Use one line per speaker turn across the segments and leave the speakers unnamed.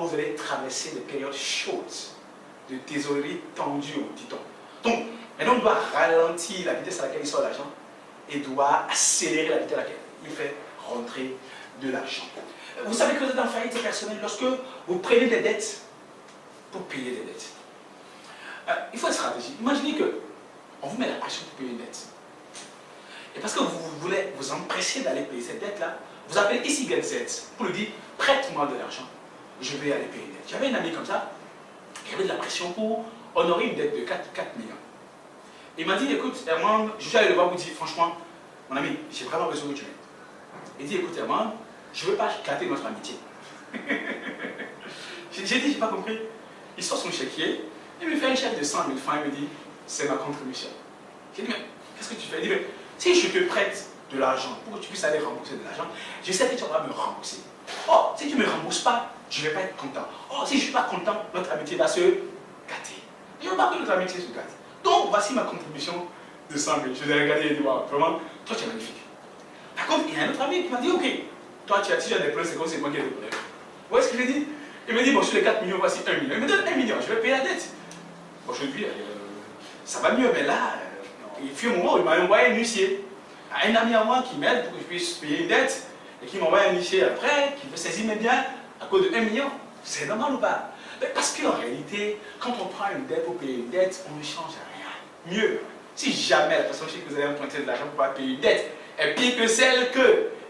où vous allez traverser des périodes chaudes, de thésaurierie tendue, dit-on. Donc, maintenant, on doit ralentir la vitesse à laquelle il sort l'argent et doit accélérer la vitesse à laquelle il fait rentrer de l'argent. Vous savez que vous êtes en faillite personnelle lorsque vous prenez des dettes pour payer des dettes. Il faut une stratégie. Imaginez qu'on vous met la pression pour payer une dette. Et parce que vous voulez vous empresser d'aller payer cette dette-là, vous appelez ici GetZ pour lui dire prête-moi de l'argent, je vais aller payer une dette. J'avais un ami comme ça, qui avait de la pression pour honorer une dette de 4 millions. Il m'a dit écoute, Herman, je suis allé le voir pour dire franchement, mon ami, j'ai vraiment besoin que tu m'aides. Il dit écoute, Herman, je ne veux pas gâter notre amitié. J'ai dit, j'ai pas compris. Il sort son chéquier, il me fait un chèque de 100 000 francs, il me dit c'est ma contribution. J'ai dit mais qu'est-ce que tu fais? Il dit mais si je te prête de l'argent pour que tu puisses aller rembourser de l'argent, je sais que tu vas me rembourser. Oh, si tu ne me rembourses pas, je ne vais pas être content. Oh, si je ne suis pas content, notre amitié va se gâter. Je ne veux pas que notre amitié se gâte. Donc, voici ma contribution de 100 000. Je l'ai regardé et dit, wow, vraiment, toi tu es magnifique. Par contre, il y a un autre ami qui m'a dit, ok, toi tu as déjà des problèmes, c'est comme c'est moi qui ai des problèmes. Vous voyez ce que je dis? Il me dit, bon, sur les 4 millions, voici 1 million. Il me donne 1 million, je vais payer la dette. Bon, je lui dis, ça va mieux, mais là, il fut un moment où il m'a envoyé un huissier. Un ami à moi qui m'aide pour que je puisse payer une dette et qui m'envoie un huissier après, qui veut saisir mes biens à cause de 1 million. C'est normal ou pas? Parce qu'en réalité, quand on prend une dette pour payer une dette, on ne change rien. Mieux, si jamais la personne chez qui vous allez emprunter de l'argent pour payer une dette est pire que celle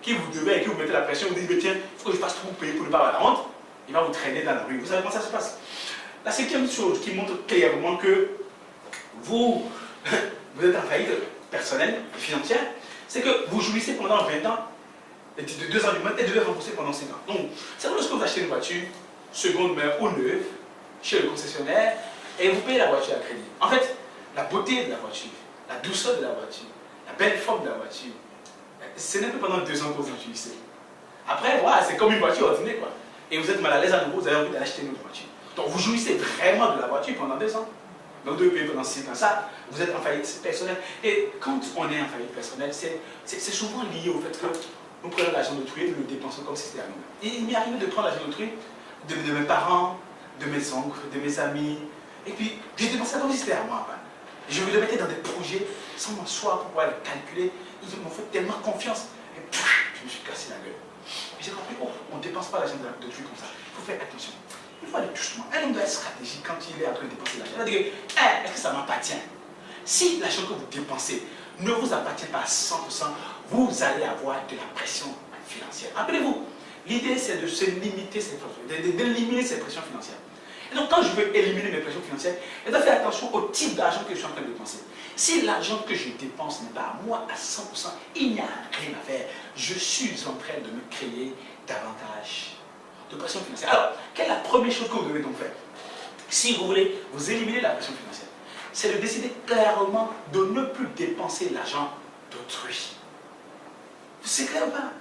qui vous devez et qui vous mettez la pression, vous dites, tiens, il faut que je fasse tout pour payer pour ne pas avoir la honte, il va vous traîner dans la rue. Vous savez comment ça se passe? La cinquième chose qui montre clairement que vous êtes en faillite personnelle et financière, c'est que vous jouissez pendant 20 ans et de 2 ans du mois et devez rembourser pendant 5 ans. Donc, c'est lorsque vous achetez une voiture, seconde main ou neuve, chez le concessionnaire, et vous payez la voiture à crédit. En fait, la beauté de la voiture, la douceur de la voiture, la belle forme de la voiture, ce n'est que pendant 2 ans que vous utilisez. Après, voilà, c'est comme une voiture ordinaire, quoi. Et vous êtes mal à l'aise à nouveau, vous avez envie d'acheter une autre voiture. Donc, vous jouissez vraiment de la voiture pendant 2 ans. Donc, vous devez payer pendant 5 ans. Ça, vous êtes en faillite personnelle. Et quand on est en faillite personnelle, c'est souvent lié au fait que nous prenons l'argent d'autrui et nous le dépensons comme si c'était à nous. Et il m'est arrivé de prendre l'argent d'autrui, de mes parents, de mes oncles, de mes amis. Et puis, je dépensais comme si c'était à moi. Je me mettais dans des projets sans m'asseoir pour pouvoir les calculer. Ils m'ont fait tellement confiance. Et je me suis cassé la gueule. Et j'ai compris, oh, on ne dépense pas l'argent d'autrui comme ça. Il faut faire attention. Il faut aller doucement. Un homme doit être stratégique quand il est en train de dépenser l'argent. Il va dire, est-ce que ça m'appartient? Si l'argent que vous dépensez ne vous appartient pas à 100%, vous allez avoir de la pression financière. Rappelez-vous, l'idée c'est de se limiter cette pression, d'éliminer cette pression financière. Et donc quand je veux éliminer mes pressions financières, je dois faire attention au type d'argent que je suis en train de dépenser. Si l'argent que je dépense n'est pas à moi à 100%, il n'y a rien à faire. Je suis en train de me créer davantage de pression financière. Alors, quelle est la première chose que vous devez donc faire? Si vous voulez vous éliminer la pression financière, c'est de décider clairement de ne plus dépenser l'argent d'autrui. C'est clair ou pas?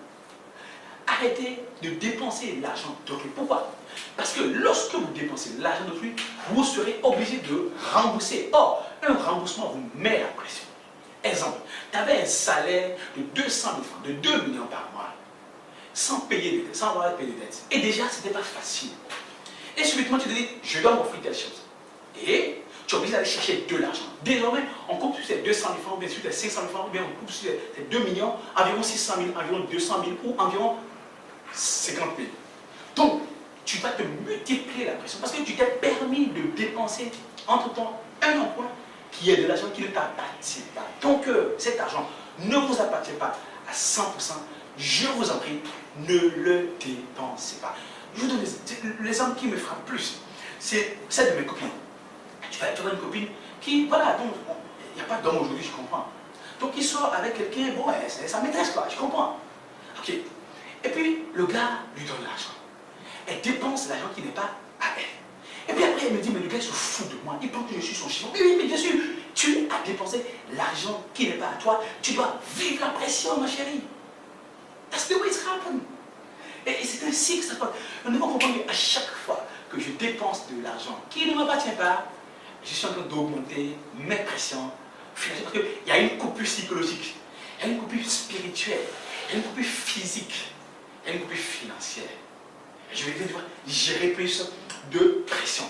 Arrêtez de dépenser l'argent d'autrui. Pourquoi? Parce que lorsque vous dépensez l'argent d'autrui, vous serez obligé de rembourser. Or, un remboursement vous met la pression. Exemple, tu avais un salaire de 200 000 francs, de 2 millions par mois, sans payer des dettes, sans avoir à payer des dettes. Et déjà, ce n'était pas facile. Et subitement, tu te dis, je dois m'offrir telle chose. Et tu es obligé d'aller chercher de l'argent. Désormais, on coupe sur ces 200 000 francs, bien sûr, ces 500 000 francs, ou bien on coupe sur ces 2 millions, environ 600 000, environ 200 000 ou environ 50 000. Donc, tu vas te multiplier la pression parce que tu t'es permis de dépenser entre-temps un emploi qui est de l'argent qui ne t'appartient pas. Donc, cet argent ne vous appartient pas à 100%. Je vous en prie, ne le dépensez pas. Je vous donne l'exemple qui me frappe plus. C'est celle de mes copines. Tu vas une copine qui, voilà, donc, il n'y a pas d'homme aujourd'hui, je comprends. Donc, il sort avec quelqu'un, bon, c'est sa maîtresse, quoi, je comprends. Ok. Et puis, le gars lui donne l'argent. Elle dépense l'argent qui n'est pas à elle. Et puis après, elle me dit, mais le gars, il se fout de moi. Il pense que je suis son chien. Oui, mais bien sûr, tu as dépensé l'argent qui n'est pas à toi. Tu dois vivre la pression, ma chérie. That's the way it's happened. Et c'est ainsi que ça se passe. Nous devons comprendre qu'à chaque fois que je dépense de l'argent qui ne m'appartient pas, je suis en train d'augmenter mes pressions financières. Parce qu'il y a une coupure psychologique, il y a une coupure spirituelle, il y a une coupure physique, il y a une coupure financière. Je vais devoir gérer plus de pression.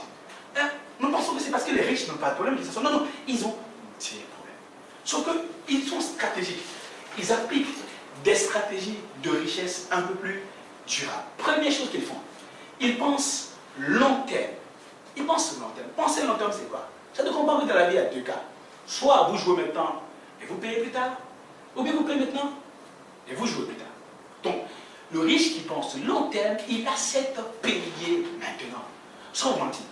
Hein? Nous pensons que c'est parce que les riches n'ont pas de problème qu'ils sont. Non, non, ils ont des problèmes. Sauf qu'ils sont stratégiques. Ils appliquent des stratégies de richesse un peu plus durables. Première chose qu'ils font, ils pensent long terme. Ils pensent long terme. Penser long terme, c'est quoi? Ça ne comprend que dans la vie, il y a deux cas. Soit vous jouez maintenant et vous payez plus tard, ou bien vous payez maintenant et vous jouez plus tard. Donc, le riche qui pense long terme, il accepte payer maintenant. Sans mentir.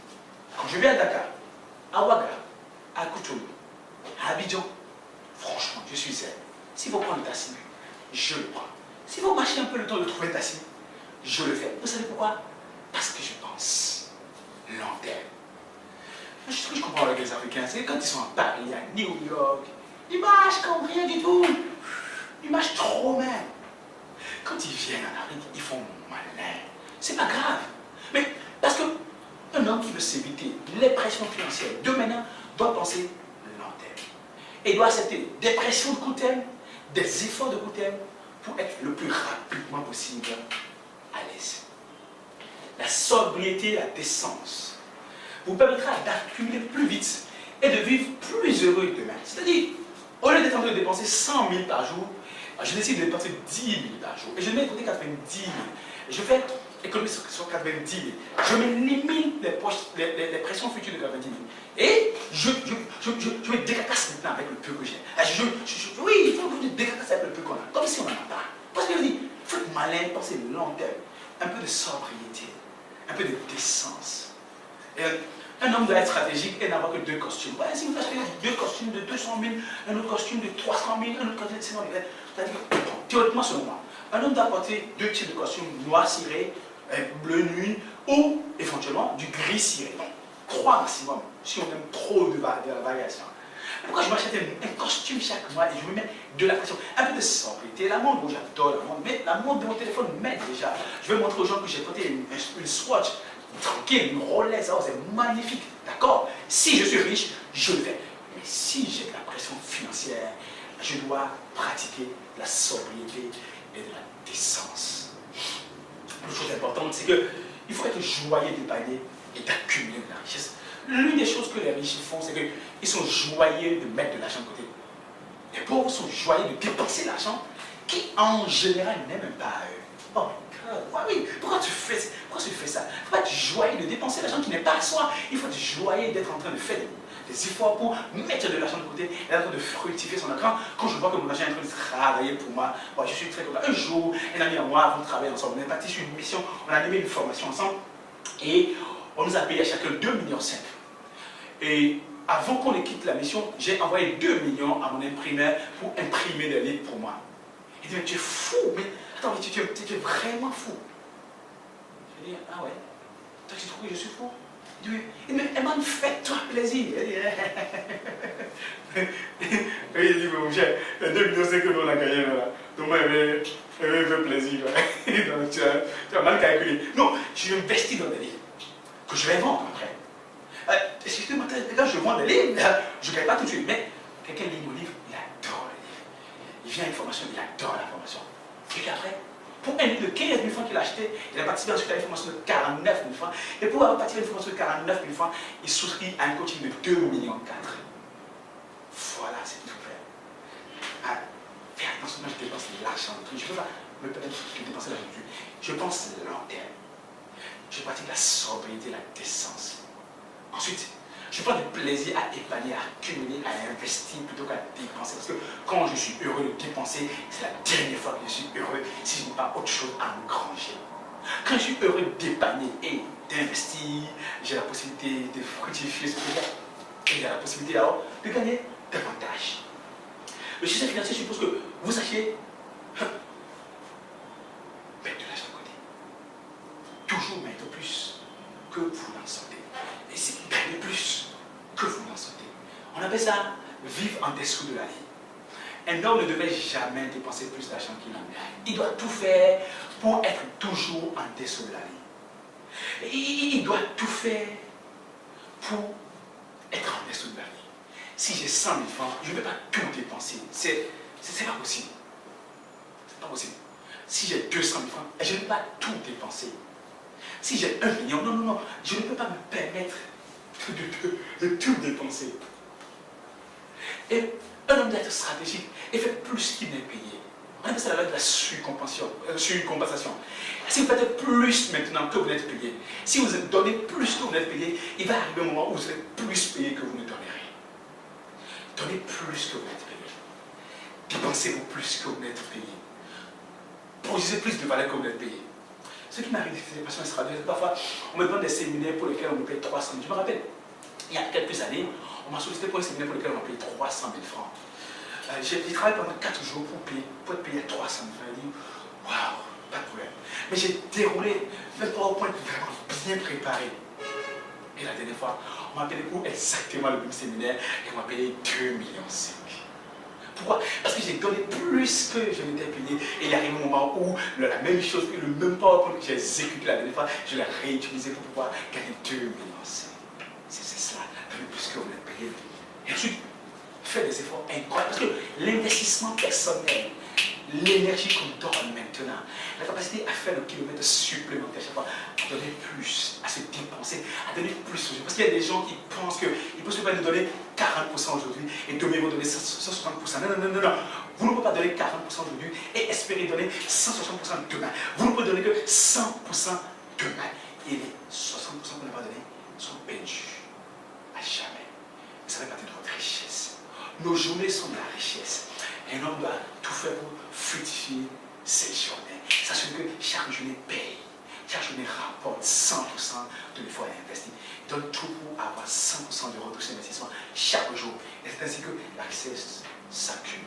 Quand je vais à Dakar, à Ouaga, à Cotonou, à Abidjan, franchement, je suis zen. S'il faut prendre un taxi, je le prends. S'il faut marcher un peu le temps de trouver un taxi, je le fais. Vous savez pourquoi? Parce que je pense long terme. Ce que je comprends avec les Africains, c'est quand ils sont à Paris, à New York, ils marchent comme rien du tout. Ils marchent trop même. Quand ils viennent en Afrique, ils font malin. C'est pas grave. Mais parce qu'un homme qui veut s'éviter les pressions financières de maintenant doit penser long terme. Et doit accepter des pressions de court terme, des efforts de court terme pour être le plus rapidement possible à l'aise. La sobriété, la décence vous permettra d'accumuler plus vite et de vivre plus heureux demain. C'est-à-dire, au lieu d'être en train de dépenser 100 000 par jour, je décide de dépenser 10 000 par jour. Et je mets de côté 90 000. Je fais économie sur 90 000. Je m'élimine les pressions futures de 90 000. Et je me décacasse maintenant avec le peu que j'ai. Oui, il faut que je me décacasse avec le peu qu'on a. Comme si on n'en a pas. Parce que je dis, il faut être malin, penser long terme. Un peu de sobriété, un peu de décence. Et un homme doit être stratégique et n'avoir que deux costumes. Ouais, si vous achetez deux costumes de 200 000, un autre costume de 300 000, un autre costume de 600 000, c'est-à-dire que, théoriquement selon moi, un homme doit porter deux types de costumes, noir ciré, bleu nuit, ou éventuellement du gris ciré. Donc, trois maximum, si on aime trop de la variation. Pourquoi je m'achète un costume chaque mois et je me mets de la pression? Un peu de sobriété, la montre, bon, j'adore la montre, mais la montre de mon téléphone m'aide déjà. Je vais montrer aux gens que j'ai porté une Swatch tranquille, une Rolex, oh, c'est magnifique, d'accord? Si je suis riche, je le fais. Mais si j'ai de la pression financière, je dois pratiquer la sobriété et de la décence. Une chose importante, c'est qu'il faut être joyeux d'épargner et d'accumuler de la richesse. L'une des choses que les riches font, c'est qu'ils sont joyeux de mettre de l'argent de côté. Les pauvres sont joyeux de dépenser l'argent qui, en général, n'aiment même pas eux. Oh, oui, pourquoi tu fais ça? Il faut être joyeux de dépenser l'argent qui n'est pas à soi. Il faut être joyeux d'être en train de faire des efforts pour mettre de l'argent de côté et en train de fructifier son argent. Quand je vois que mon argent est en train de travailler pour moi, bon, je suis très content. Un jour, un ami et moi, on travaille ensemble. On est parti sur une mission, on a animé une formation ensemble et on nous a payé à chacun 2,5 millions. Et avant qu'on ne quitte la mission, j'ai envoyé 2 millions à mon imprimeur pour imprimer des livres pour moi. Il dit, mais tu es fou, mais attends, mais tu es vraiment fou. Je dis, ah ouais, toi tu trouves que je suis fou? Il dit, mais Eman, fais-toi plaisir. Il dit, mais mon cher, les 2 millions, c'est que nous on a gagné là. Donc moi, elle me fait plaisir. Donc tu as mal calculé. Non, je investis dans des livres que je vais vendre après. Excusez-moi, quand je vends des livres, je ne gagne pas tout de suite, mais quelqu'un lit mon livre, il adore le livre. Il vient à une formation, il adore la formation. Et puis après, pour un livre de 15 000 francs qu'il a acheté, il a participé ensuite à une formation de 49 000 francs. Et pour avoir participé à une formation de 49 000 francs, il souscrit à un coaching de 2,4 millions. Voilà, c'est tout fait. Fais attention, moi je dépense l'argent. Je ne peux pas me permettre de dépenser l'argent. Je pense long terme. Je pratique la sobriété, la décence. Ensuite, je prends du plaisir à épargner, à accumuler, à investir plutôt qu'à dépenser. Parce que quand je suis heureux de dépenser, c'est la dernière fois que je suis heureux si je n'ai pas autre chose à engranger. Quand je suis heureux d'épargner et d'investir, j'ai la possibilité de fructifier ce que j'ai. Et il y a la possibilité alors de gagner davantage. Le système financier suppose que vous sachiez mettre de l'argent de côté. Toujours mettre plus que vous n'en sortez. Et c'est gagner plus que vous n'en sortez. On appelle ça vivre en dessous de la ligne. Un homme ne devait jamais dépenser plus d'argent qu'il en a. Il doit tout faire pour être toujours en dessous de la ligne. Il doit tout faire pour être en dessous de la ligne. Si j'ai 100 000 francs, je ne vais pas tout dépenser. C'est pas possible. C'est pas possible. Si j'ai 200 000 francs, je ne vais pas tout dépenser. Si j'ai 1 million, non, non, non, je ne peux pas me permettre de tout dépenser. Et un homme d'être stratégique et fait plus qu'il n'est payé. On appelle ça la loi de la surcompensation. Si vous faites plus maintenant que vous n'êtes payé, si vous donnez plus que vous n'êtes payé, il va arriver un moment où vous serez plus payé que vous ne donnerez. Donnez plus que vous n'êtes payé. Dépensez-vous plus que vous n'êtes payé. Produisez plus de valeur que vous n'êtes payé. Ce qui m'arrive, c'est des personnes extraordinaires. Parfois, on me demande des séminaires pour lesquels on me paye 300 000. Je me rappelle, il y a quelques années, on m'a sollicité pour un séminaire pour lequel on m'a payé 300 000 francs. J'ai travaillé pendant 4 jours pour être payé 300 000 francs. J'ai dit, waouh, pas de problème. Mais j'ai déroulé 23 points vraiment bien préparé. Et la dernière fois, on m'a payé pour exactement le même séminaire et on m'a payé 2,5 millions. Pourquoi? Parce que j'ai donné plus que je n'étais payé. Et il arrive un moment où la même chose, le même PowerPoint que j'ai exécuté la dernière fois, je l'ai réutilisé pour pouvoir gagner 2,5 millions. C'est cela, donner plus que vous n'êtes payé. Et ensuite, faire des efforts incroyables. Parce que l'investissement personnel, l'énergie qu'on donne maintenant, la capacité à faire le kilomètre supplémentaire chaque fois, à donner plus, à se dépenser, à donner plus aujourd'hui. Parce qu'il y a des gens qui pensent qu'ils peuvent se permettre de donner 40% aujourd'hui et demain ils vont donner 160%. Non, non, non, non, non. Vous ne pouvez pas donner 40% aujourd'hui et espérer donner 160% demain. Vous ne pouvez donner que 100% demain. Et les 60% que vous n'avez pas donné sont perdus à jamais. Ça fait partie de votre richesse. Nos journées sont de la richesse. Et un homme doit tout faire pour fructifier ses journées. S'assurer que chaque journée paye. Chaque journée rapporte 100% de l'effort investi. Donne tout pour avoir 100% de retour sur investissement chaque jour. Et c'est ainsi que la richesse s'accumule.